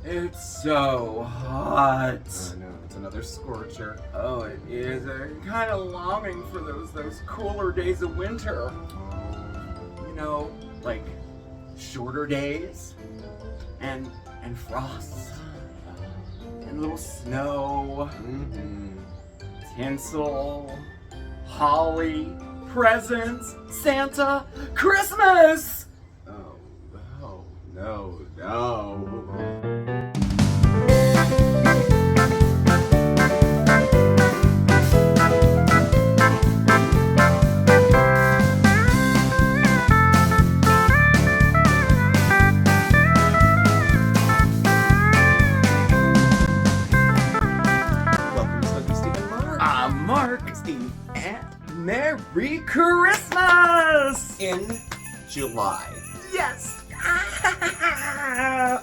It's so hot. I know, it's another scorcher. Oh, it is. I'm kind of longing for those cooler days of winter. You know, like shorter days and frost and little snow, tinsel, holly, presents, Santa, Christmas. Oh, no. Welcome to Smokeysteveandmarc. I'm Mark. Steve. And Merry Christmas! In July. Yes!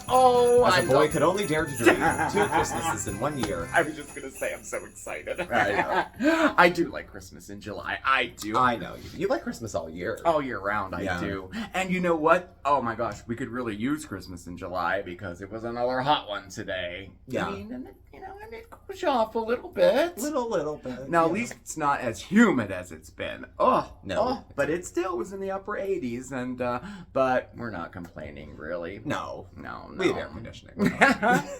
Oh, As a boy could only dare to dream 2 Christmases in 1 year. I was just gonna say I'm so excited. I know. I do like Christmas in July. I do. I know. You like Christmas all year. All year round, I Yeah. do. And you know what? Oh my gosh, we could really use Christmas in July because it was another hot one today. Yeah. I mean, and it cools you off a little bit. Little bit. Now, yeah. at least it's not as humid as it's been. No. But it still was in the upper 80s, and but we're not complaining, really. No. No. We have air conditioning.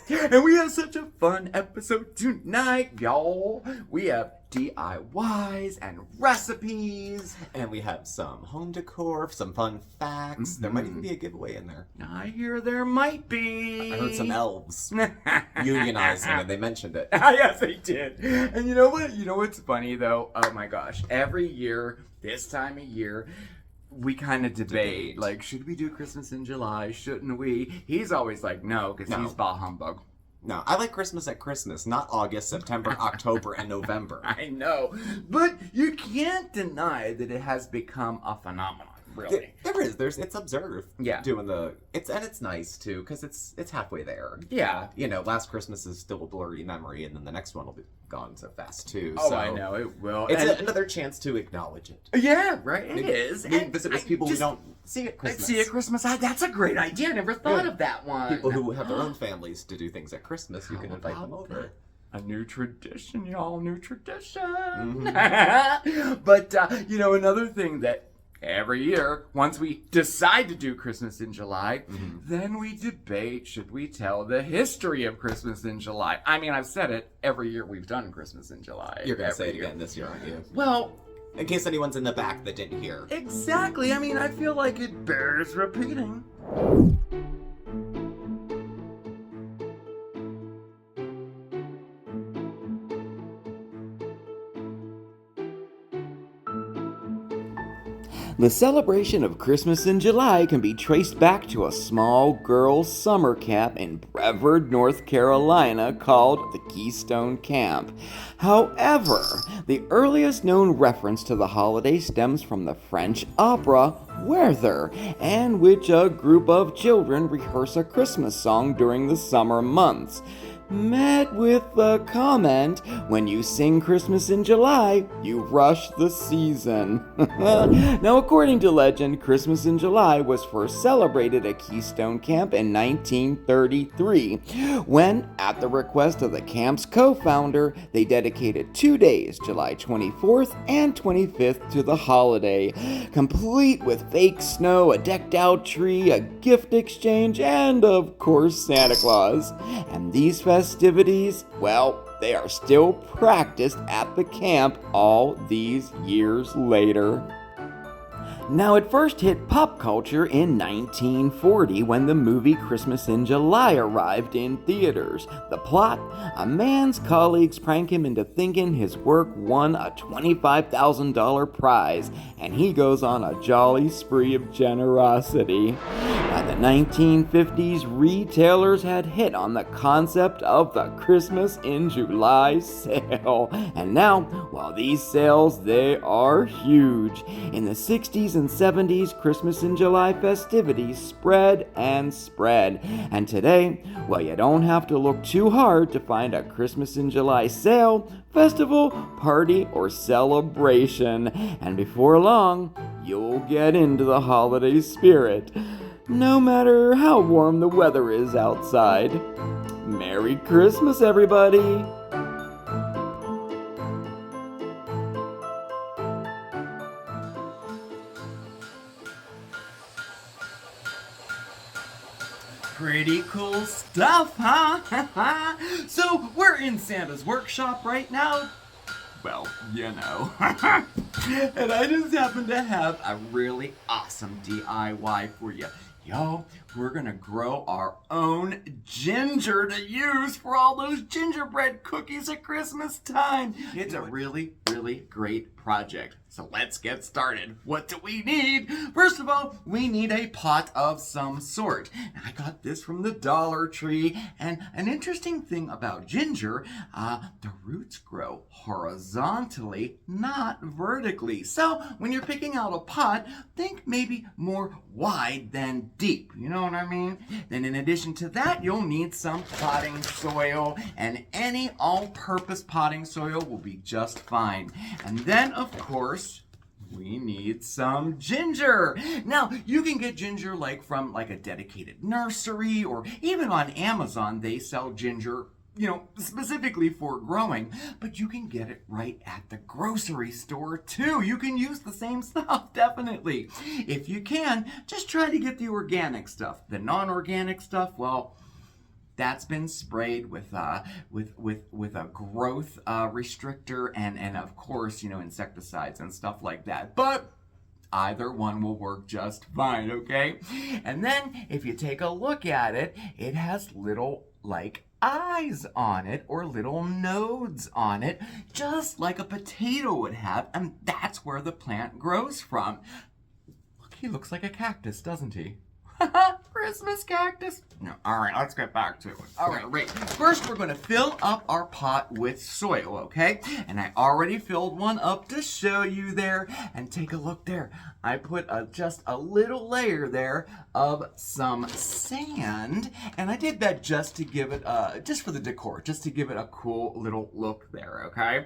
And we have such a fun episode tonight, y'all. We have DIYs and recipes. And we have some home decor, some fun facts. There might even be a giveaway in there. I hear there might be. I heard some elves unionizing and they mentioned it. Yes, they did. And you know what? You know what's funny, though? Oh, my gosh. Every year, this time of year, we kind of debate, like, should we do Christmas in July? Shouldn't we? He's always like, no, because he's bah humbug. No, I like Christmas at Christmas, not August, September, October, and November. I know, but you can't deny that it has become a phenomenon. Really, there is. It's observed. Yeah, it's nice too because it's halfway there. Yeah, you know, last Christmas is still a blurry memory, and then the next one will be gone so fast too. Oh, so I know it will. It's another chance to acknowledge it. Yeah, right. It is. And visit with people we don't see at Christmas. See at Christmas. That's a great idea. I never thought of that one. People who have their own families to do things at Christmas, you can invite them over. A new tradition, y'all. New tradition. But you know, another thing that. Every year, once we decide to do Christmas in July, then we debate, should we tell the history of Christmas in July? I mean, I've said it every year we've done Christmas in July. You're going to say it again this year, aren't you? Well, in case anyone's in the back that didn't hear. Exactly. I mean, I feel like it bears repeating. The celebration of Christmas in July can be traced back to a small girls' summer camp in Brevard, North Carolina called the Keystone Camp. However, the earliest known reference to the holiday stems from the French opera Werther, in which a group of children rehearse a Christmas song during the summer months. Met with the comment, when you sing Christmas in July, you rush the season. Now, according to legend, Christmas in July was first celebrated at Keystone Camp in 1933, when, at the request of the camp's co-founder, they dedicated 2 days, July 24th and 25th, to the holiday, complete with fake snow, a decked-out tree, a gift exchange, and, of course, Santa Claus. And these festivities, well, they are still practiced at the camp all these years later. Now, it first hit pop culture in 1940 when the movie Christmas in July arrived in theaters. The plot? A man's colleagues prank him into thinking his work won a $25,000 prize, and he goes on a jolly spree of generosity. By the 1950s, retailers had hit on the concept of the Christmas in July sale. And now, while these sales, they are huge. In the 60s and 70s, Christmas in July festivities spread and spread. And today, well, you don't have to look too hard to find a Christmas in July sale, festival, party, or celebration. And before long, you'll get into the holiday spirit. no matter how warm the weather is outside. Merry Christmas, everybody! Pretty cool stuff, huh? So we're in Santa's workshop right now. Well, you know. And I just happen to have a really awesome DIY for you. Yo, we're gonna grow our own ginger to use for all those gingerbread cookies at Christmas time. It's a really, really great project. So let's get started. What do we need? First of all, we need a pot of some sort. I got this from the Dollar Tree. And an interesting thing about ginger, the roots grow horizontally, not vertically. So when you're picking out a pot, think maybe more wide than deep. You know what I mean? Then in addition to that, you'll need some potting soil, and any all-purpose potting soil will be just fine. And then, of course, we need some ginger. Now, you can get ginger from a dedicated nursery, or even on Amazon, they sell ginger, specifically for growing, but you can get it right at the grocery store too. You can use the same stuff, definitely. If you can, just try to get the organic stuff. The non-organic stuff, well, that's been sprayed with a growth restrictor and of course, insecticides and stuff like that. But either one will work just fine, okay? And then if you take a look at it, it has little eyes on it, or little nodes on it, just like a potato would have, and that's where the plant grows from. Look, he looks like a cactus, doesn't he? Christmas cactus. No, all right, let's get back to it. All right. First, we're going to fill up our pot with soil, okay? And I already filled one up to show you there. And take a look there. I put just a little layer there of some sand. And I did that just to give it, just for the decor, just to give it a cool little look there, okay?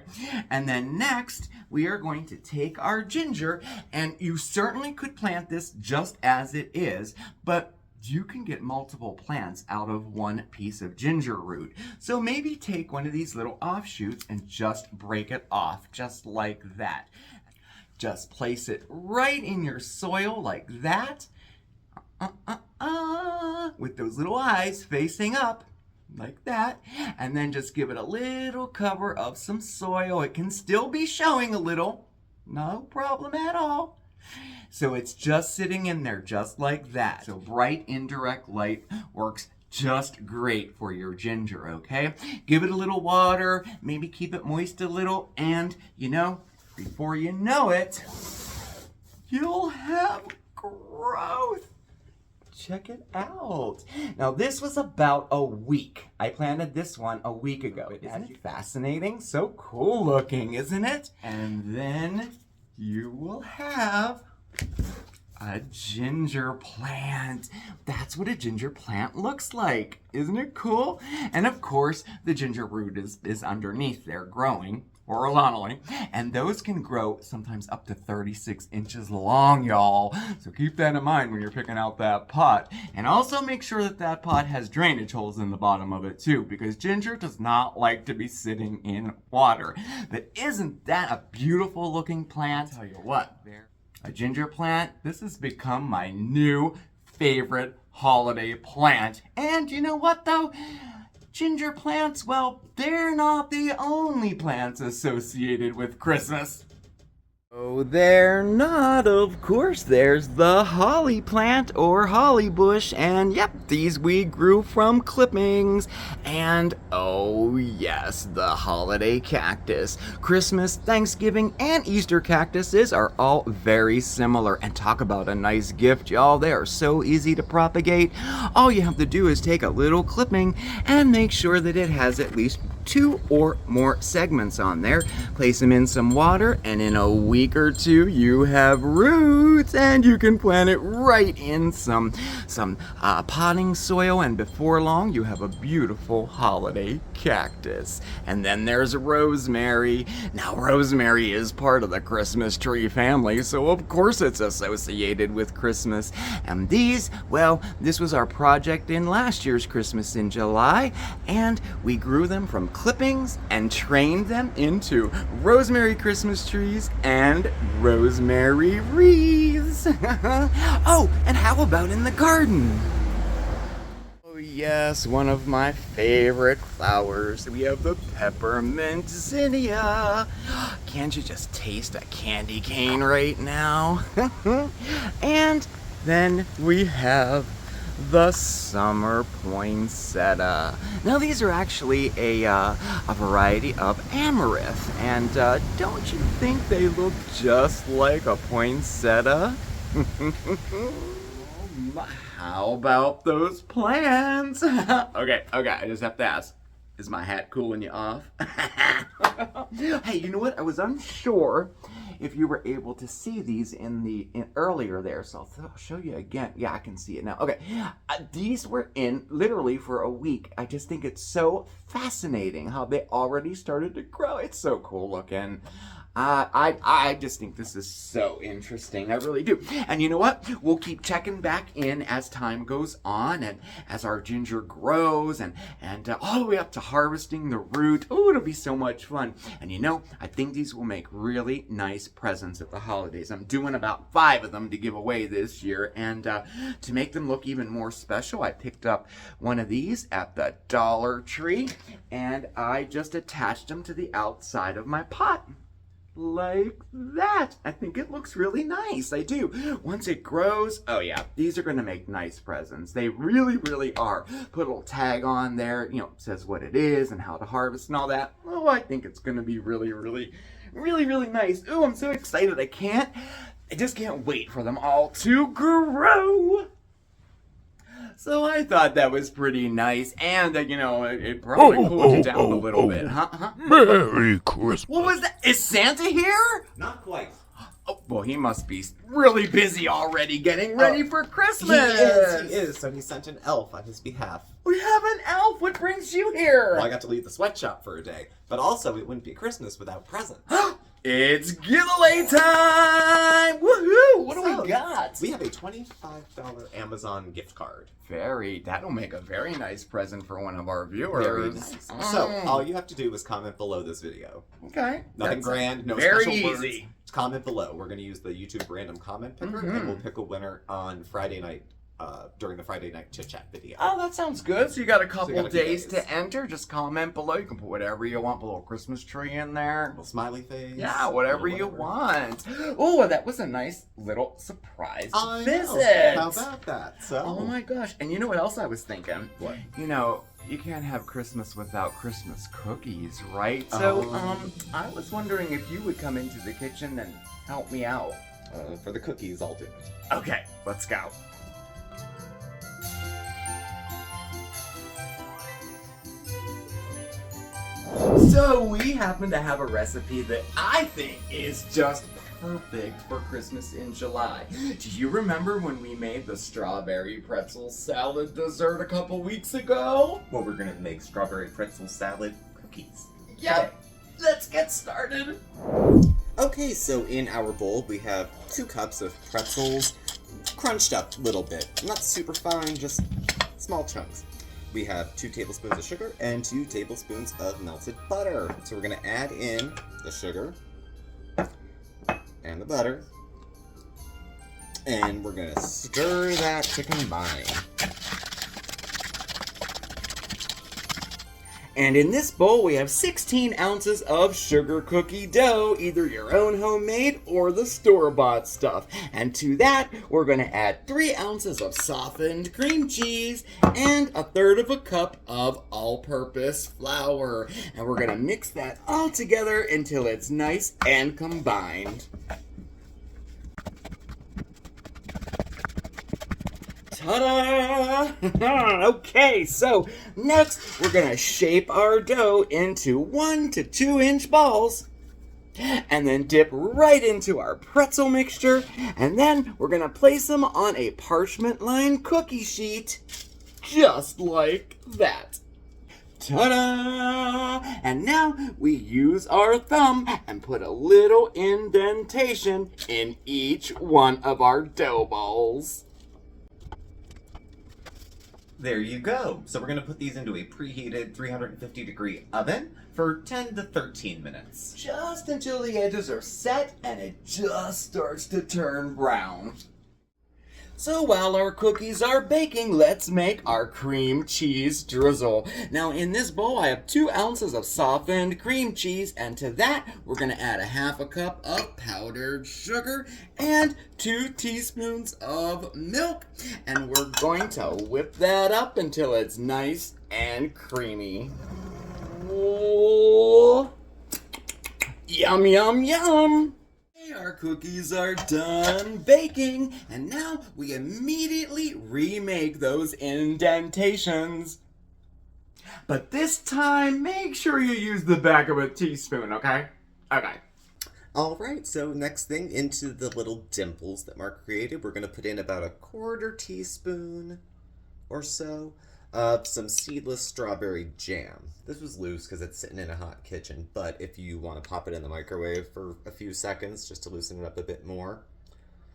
And then next, we are going to take our ginger, and you certainly could plant this just as it is, but you can get multiple plants out of one piece of ginger root. So maybe take one of these little offshoots and just break it off, just like that. Just place it right in your soil like that. With those little eyes facing up, like that. And then just give it a little cover of some soil. It can still be showing a little. No problem at all. So it's just sitting in there just like that. So bright indirect light works just great for your ginger, okay? Give it a little water, maybe keep it moist a little, and before you know it, you'll have growth. Check it out. Now this was about a week. I planted this one a week ago. Isn't it fascinating? So cool looking, isn't it? And then you will have a ginger plant. That's what a ginger plant looks like. Isn't it cool? And of course, the ginger root is underneath there growing horizontally. And those can grow sometimes up to 36 inches long, y'all. So keep that in mind when you're picking out that pot. And also make sure that that pot has drainage holes in the bottom of it too, because ginger does not like to be sitting in water. But isn't that a beautiful looking plant? I'll tell you what, a ginger plant, this has become my new favorite holiday plant. And you know what though? Ginger plants, well, they're not the only plants associated with Christmas. Oh, they're not. Of course, there's the holly plant or holly bush, and yep, these we grew from clippings. And oh yes, the holiday cactus. Christmas, Thanksgiving, and Easter cactuses are all very similar. And talk about a nice gift, y'all. They are so easy to propagate. All you have to do is take a little clipping and make sure that it has at least 2 or more segments on there. Place them in some water, and in a week or 2, you have roots, and you can plant it right in some potting soil, and before long, you have a beautiful holiday cactus. And then there's rosemary. Now, rosemary is part of the Christmas tree family, so of course it's associated with Christmas. And these, well, this was our project in last year's Christmas in July, and we grew them from clippings and trained them into rosemary Christmas trees and rosemary wreaths. Oh, and how about in the garden? Oh yes, one of my favorite flowers. We have the peppermint zinnia. Can't you just taste a candy cane right now? And then we have the summer poinsettia. Now these are actually a variety of amaranth, and don't you think they look just like a poinsettia? How about those plants? Okay, I just have to ask. Is my hat cooling you off? Hey, you know what? I was unsure if you were able to see these in earlier there, so I'll show you again. Yeah, I can see it now. Okay, these were in literally for a week. I just think it's so fascinating how they already started to grow. It's so cool looking. I just think this is so interesting. I really do. And you know what? We'll keep checking back in as time goes on and as our ginger grows and all the way up to harvesting the root. Oh, it'll be so much fun. And you know, I think these will make really nice presents at the holidays. I'm doing about 5 of them to give away this year. And to make them look even more special, I picked up one of these at the Dollar Tree and I just attached them to the outside of my pot. Like that. I think it looks really nice. I do. Once it grows, oh yeah, these are going to make nice presents. They really, really are. Put a little tag on there, you know, says what it is and how to harvest and all that. Oh, I think it's going to be really, really, really, really nice. Oh, I'm so excited. I just can't wait for them all to grow. So I thought that was pretty nice, and you know, it probably cooled you down a little bit, huh? Merry Christmas. What was that? Is Santa here? Not quite. Oh, well, he must be really busy already getting ready for Christmas. He is. So he sent an elf on his behalf. We have an elf. What brings you here? Well, I got to leave the sweatshop for a day. But also, it wouldn't be Christmas without presents. It's giveaway time! Woohoo! What do we got? We have a $25 Amazon gift card. That'll make a very nice present for one of our viewers. Very nice. So, all you have to do is comment below this video. Okay. Nothing grand, no very special easy. words. Just comment below. We're going to use the YouTube random comment picker, and we'll pick a winner on Friday night. During the Friday night chit chat video. Oh, that sounds good. So you got a couple days to enter. Just comment below. You can put whatever you want. Put a little Christmas tree in there. A little smiley face. Yeah, whatever you want. Oh, that was a nice little surprise visit. Know. How about that? So. Oh my gosh. And you know what else I was thinking? What? You know, you can't have Christmas without Christmas cookies, right? So, I was wondering if you would come into the kitchen and help me out. For the cookies, I'll do it. Okay, let's go. So we happen to have a recipe that I think is just perfect for Christmas in July. Do you remember when we made the strawberry pretzel salad dessert a couple weeks ago? Well, we're going to make strawberry pretzel salad cookies. Yep. Let's get started. Okay, so in our bowl we have 2 cups of pretzels, crunched up a little bit. Not super fine, just small chunks. We have 2 tablespoons of sugar and 2 tablespoons of melted butter. So we're going to add in the sugar and the butter. And we're going to stir that to combine. And in this bowl, we have 16 ounces of sugar cookie dough, either your own homemade or the store-bought stuff. And to that, we're going to add 3 ounces of softened cream cheese and 1/3 cup of all-purpose flour. And we're going to mix that all together until it's nice and combined. Ta-da! Okay, so next we're gonna shape our dough into 1 to 2 inch balls. And then dip right into our pretzel mixture. And then we're gonna place them on a parchment-lined cookie sheet. Just like that. Ta-da! And now we use our thumb and put a little indentation in each one of our dough balls. There you go. So we're going to put these into a preheated 350-degree oven for 10 to 13 minutes. Just until the edges are set and it just starts to turn brown. So while our cookies are baking, let's make our cream cheese drizzle. Now in this bowl I have 2 ounces of softened cream cheese, and to that we're going to add a 1/2 cup of powdered sugar and 2 teaspoons of milk. And we're going to whip that up until it's nice and creamy. Oh, yum, yum, yum. Our cookies are done baking, and now we immediately remake those indentations. But this time, make sure you use the back of a teaspoon, okay? Okay. Alright, so next thing, into the little dimples that Mark created, we're going to put in about a 1/4 teaspoon or so of some seedless strawberry jam. This was loose because it's sitting in a hot kitchen, but if you want to pop it in the microwave for a few seconds just to loosen it up a bit more.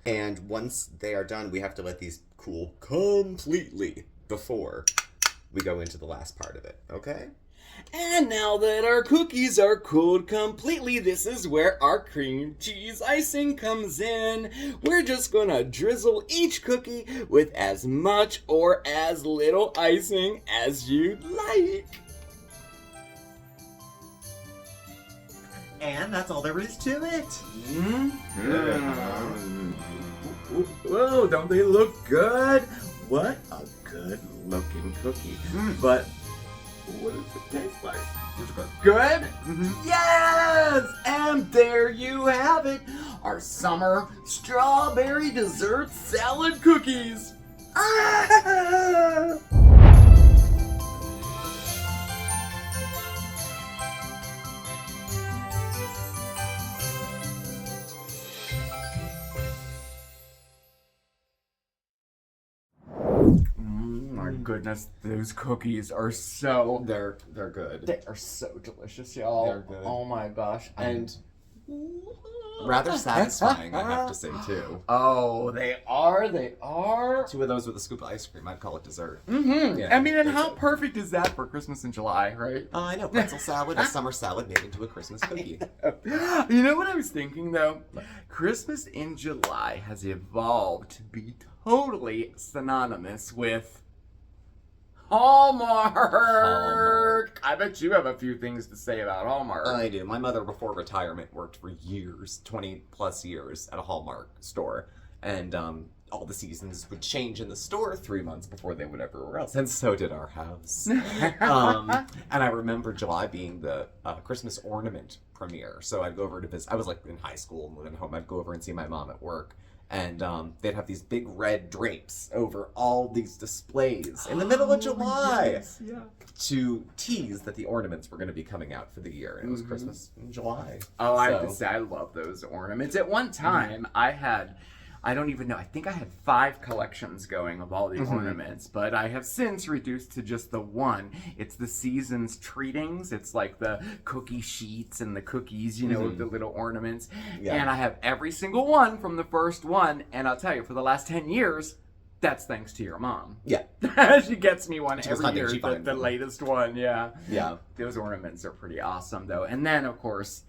And once they are done, we have to let these cool completely before we go into the last part of it, okay? And now that our cookies are cooled completely, this is where our cream cheese icing comes in. We're just gonna drizzle each cookie with as much or as little icing as you'd like. And that's all there is to it. Whoa, don't they look good? What a good looking cookie. But what does it taste like? Good? Mm-hmm. Yes! And there you have it. Our summer strawberry dessert salad cookies. Ah! My goodness, those cookies are so... They're good. They are so delicious, y'all. They're good. Oh my gosh. And rather satisfying, I have to say, too. Oh, they are. 2 of those with a scoop of ice cream, I'd call it dessert. Mm-hmm. Yeah, I mean, and how so. perfect is that for Christmas in July, right? I know, pretzel salad, a summer salad made into a Christmas cookie. You know what I was thinking, though? Christmas in July has evolved to be totally synonymous with Hallmark. I bet you have a few things to say about Hallmark. I do. My mother, before retirement, worked for years, 20 plus years, at a Hallmark store. And all the seasons would change in the store 3 months before they would everywhere else. And so did our house. And I remember July being the Christmas ornament premiere. So I'd go over to visit. I was like in high school and living home. I'd go over and see my mom at work. And they'd have these big red drapes over all these displays in the middle of July. Yes, yeah. To tease that the ornaments were going to be coming out for the year. And it was Christmas in July. Oh, I have to say, I love those ornaments. At one time, I don't even know, I think I had 5 collections going of all the ornaments, but I have since reduced to just the one. It's the season's treatings. It's like the cookie sheets and the cookies, you know, with the little ornaments. Yeah. And I have every single one from the first one. And I'll tell you, for the last 10 years, that's thanks to your mom. Yeah. She gets me one every year, the latest one, yeah. Yeah. Those ornaments are pretty awesome, though. And then, of course,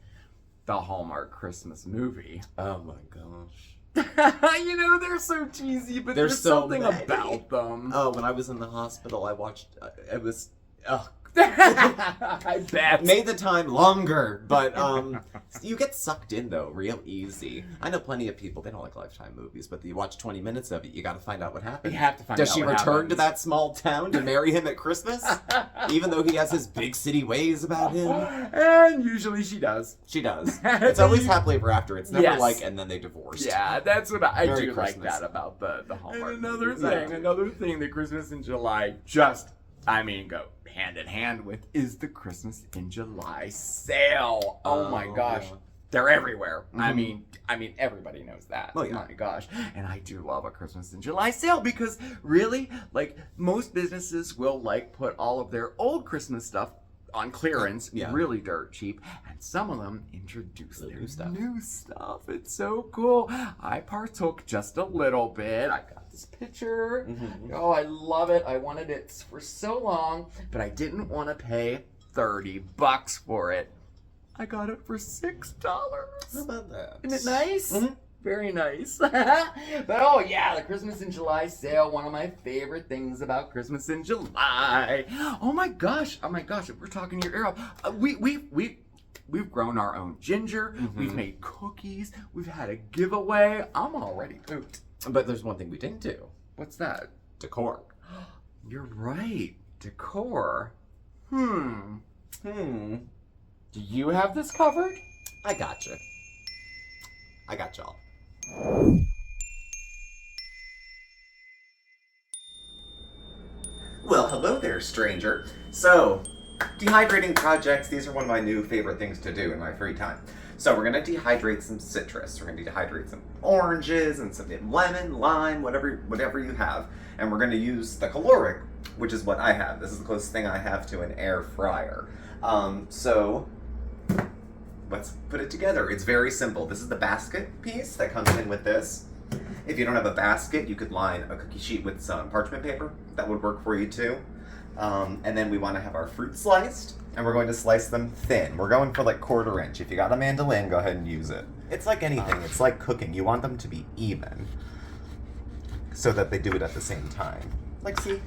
the Hallmark Christmas movie. Oh, my gosh. You know, they're so cheesy, but there's so something many. about them. Oh, when I was in the hospital, I watched, it was I bet. Made the time longer, but you get sucked in though real easy. I know plenty of people, they don't like Lifetime movies, but you watch 20 minutes of it, you gotta find out what happened. You have to find Does out she what return happens. to that small town to marry him at Christmas? Even though he has his big city ways about him? And usually she does. She does. It's always happily ever after. It's never Yes. like, and then they divorced. Yeah, that's what I Merry do Christmas. like that about the Hallmark. And movies. another thing that Christmas in July go hand in hand with is the Christmas in July sale. Oh my gosh. Yeah. They're everywhere. Mm-hmm. I mean, everybody knows that. Oh, yeah. My gosh. And I do love a Christmas in July sale because really, like, most businesses will, like, put all of their old Christmas stuff on clearance, Yeah. really dirt cheap, and some of them introduce The their new stuff. new stuff. It's so cool. I partook just a little bit. I got this picture. Mm-hmm. Oh, I love it. I wanted it for so long, but I didn't want to pay $30 for it. I got it for $6. How about that? Isn't it nice? Mhm. Very nice. But oh yeah, the Christmas in July sale, one of my favorite things about Christmas in July. Oh my gosh, if we're talking your ear off. We've grown our own ginger, we've made cookies, we've had a giveaway. I'm already pooped. But there's one thing we didn't do. What's that? Decor. You're right. Decor. Do you have this covered? I gotcha. I got y'all. Well, hello there, stranger. So, dehydrating projects, these are one of my new favorite things to do in my free time. So we're gonna dehydrate some citrus. We're gonna dehydrate some oranges and some lemon, lime, whatever you have. And we're gonna use the caloric, which is what I have. This is the closest thing I have to an air fryer. So let's put it together. It's very simple. This is the basket piece that comes in with this. If you don't have a basket, you could line a cookie sheet with some parchment paper. That would work for you too. And then we want to have our fruit sliced, and we're going to slice them thin. We're going for like 1/4 inch. If you got a mandolin, go ahead and use it. It's like anything. It's like cooking. You want them to be even so that they do it at the same time. Like, see?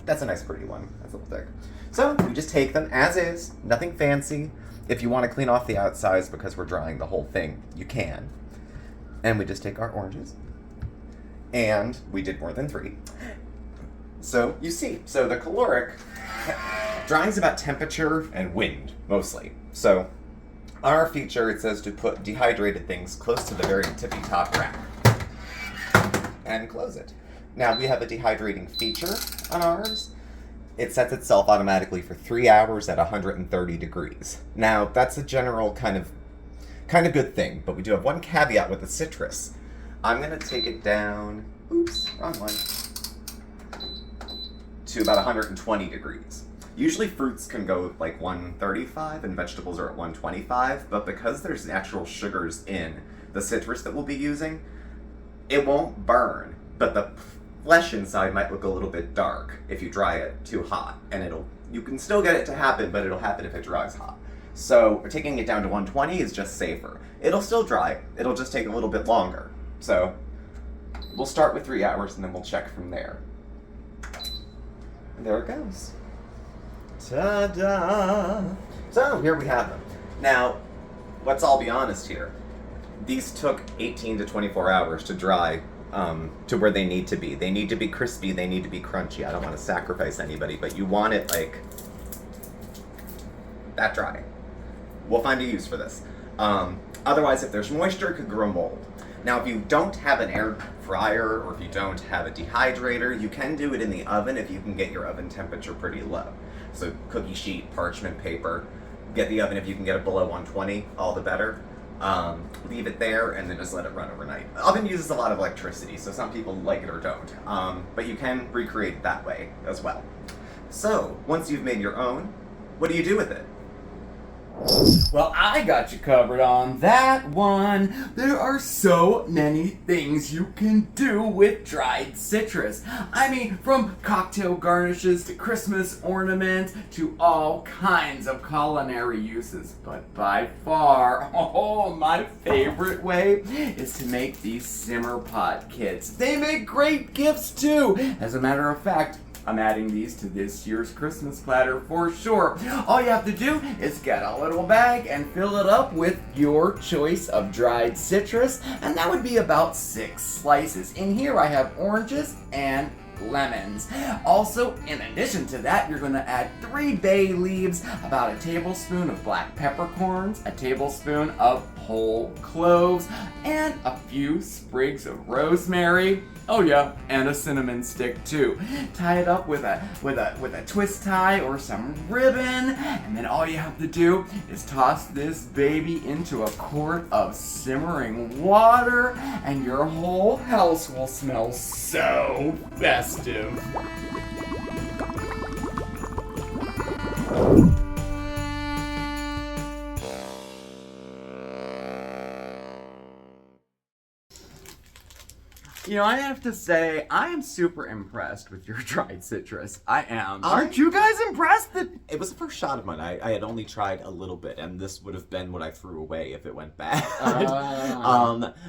That's a nice pretty one. That's a little thick. So we just take them as is, nothing fancy. If you want to clean off the outsides because we're drying the whole thing, you can. And we just take our oranges. And we did more than 3. So you see, so the caloric drying's about temperature and wind, mostly. So on our feature, it says to put dehydrated things close to the very tippy top rack. And close it. Now we have a dehydrating feature on ours. It sets itself automatically for 3 hours at 130 degrees. Now, that's a general kind of good thing, but we do have one caveat with the citrus. I'm gonna take it down, oops, wrong one, to about 120 degrees. Usually fruits can go like 135 and vegetables are at 125, but because there's natural sugars in the citrus that we'll be using, it won't burn, but the flesh inside might look a little bit dark if you dry it too hot, and you can still get it to happen, but it'll happen if it dries hot. So taking it down to 120 is just safer. It'll still dry, it'll just take a little bit longer. So we'll start with 3 hours and then we'll check from there. And there it goes. Ta-da! So here we have them. Now, let's all be honest here. These took 18 to 24 hours to dry to where they need to be. They need to be crispy, they need to be crunchy. I don't want to sacrifice anybody, but you want it like that dry. We'll find a use for this. Otherwise, if there's moisture, it could grow mold. Now, if you don't have an air fryer or if you don't have a dehydrator, you can do it in the oven if you can get your oven temperature pretty low. So cookie sheet, parchment paper, get the oven if you can get it below 120, all the better. Leave it there and then just let it run overnight. The oven uses a lot of electricity, so some people like it or don't. But you can recreate it that way as well. So, once you've made your own, what do you do with it? Well, I got you covered on that one. There are so many things you can do with dried citrus. I mean, from cocktail garnishes to Christmas ornaments to all kinds of culinary uses. But by far, my favorite way is to make these simmer pot kits. They make great gifts too. As a matter of fact, I'm adding these to this year's Christmas platter for sure. All you have to do is get a little bag and fill it up with your choice of dried citrus, and that would be about 6 slices. In here I have oranges and lemons. Also, in addition to that, you're going to add 3 bay leaves, about a tablespoon of black peppercorns, a tablespoon of whole cloves, and a few sprigs of rosemary. Oh yeah, and a cinnamon stick too. Tie it up with a twist tie or some ribbon, and then all you have to do is toss this baby into a quart of simmering water, and your whole house will smell so festive. You know, I have to say, I am super impressed with your dried citrus. I am. Aren't you guys impressed? It was the first shot of mine. I had only tried a little bit, and this would have been what I threw away if it went bad.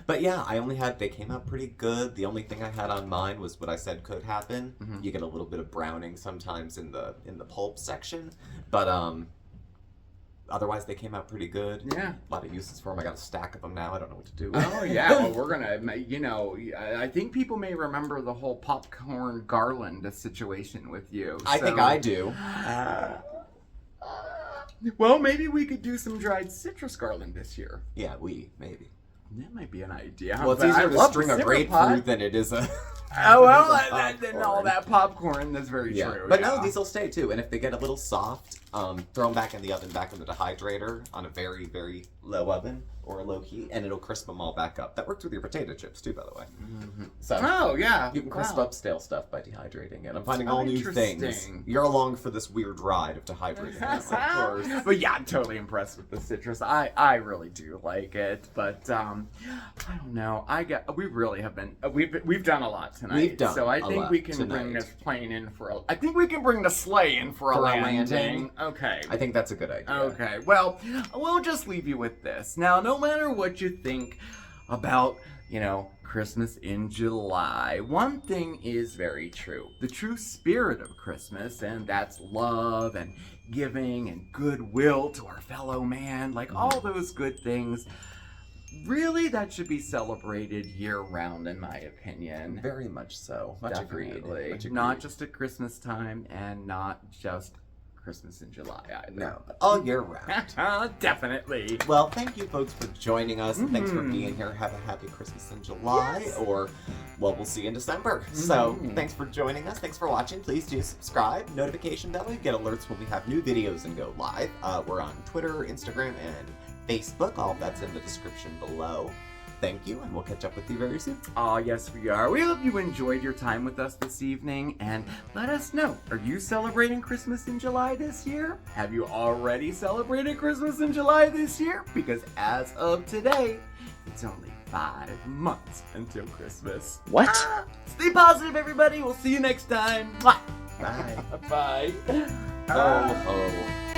But yeah, they came out pretty good. The only thing I had on mine was what I said could happen. You get a little bit of browning sometimes in the pulp section, but otherwise, they came out pretty good. Yeah. A lot of uses for them. I got a stack of them now. I don't know what to do. Oh, yeah. Well, we're going to, I think people may remember the whole popcorn garland situation with you. I think I do. Well, maybe we could do some dried citrus garland this year. Yeah, maybe. That might be an idea. Well, it's easier to string a grapefruit than it is a... Oh, well, then all that popcorn, that's very true. But no, these will stay too. And if they get a little soft, throw them back in the oven, back in the dehydrator on a very, very low oven or a low heat, and it'll crisp them all back up. That works with your potato chips too, by the way. So you can crisp up stale stuff by dehydrating it. I'm finding all new things. You're along for this weird ride of dehydrating. Of course. But yeah, I'm totally impressed with the citrus. I really do like it, but I don't know. We really have been. We've done a lot tonight. We've done so I think we can bring this plane in I think we can bring the sleigh in for a landing. Okay. I think that's a good idea. Okay. Well, we'll just leave you with this. Now, no matter what you think about, Christmas in July, one thing is very true. The true spirit of Christmas, and that's love and giving and goodwill to our fellow man, like all those good things. Really, that should be celebrated year-round, in my opinion. Very much so. Much agreed. Not just at Christmas time, and not just Christmas in July either. No, but all year round. Definitely. Well, thank you folks for joining us, and thanks for being here. Have a happy Christmas in July, or, well, we'll see you in December. So, thanks for joining us. Thanks for watching. Please do subscribe, notification bell, you get alerts when we have new videos and go live. We're on Twitter, Instagram, and Facebook. All of that's in the description below. Thank you, and we'll catch up with you very soon. Oh, yes, we are. We hope you enjoyed your time with us this evening, and let us know. Are you celebrating Christmas in July this year? Have you already celebrated Christmas in July this year? Because as of today, it's only 5 months until Christmas. What? Stay positive, everybody. We'll see you next time. Bye. Bye. Bye. Oh, ho.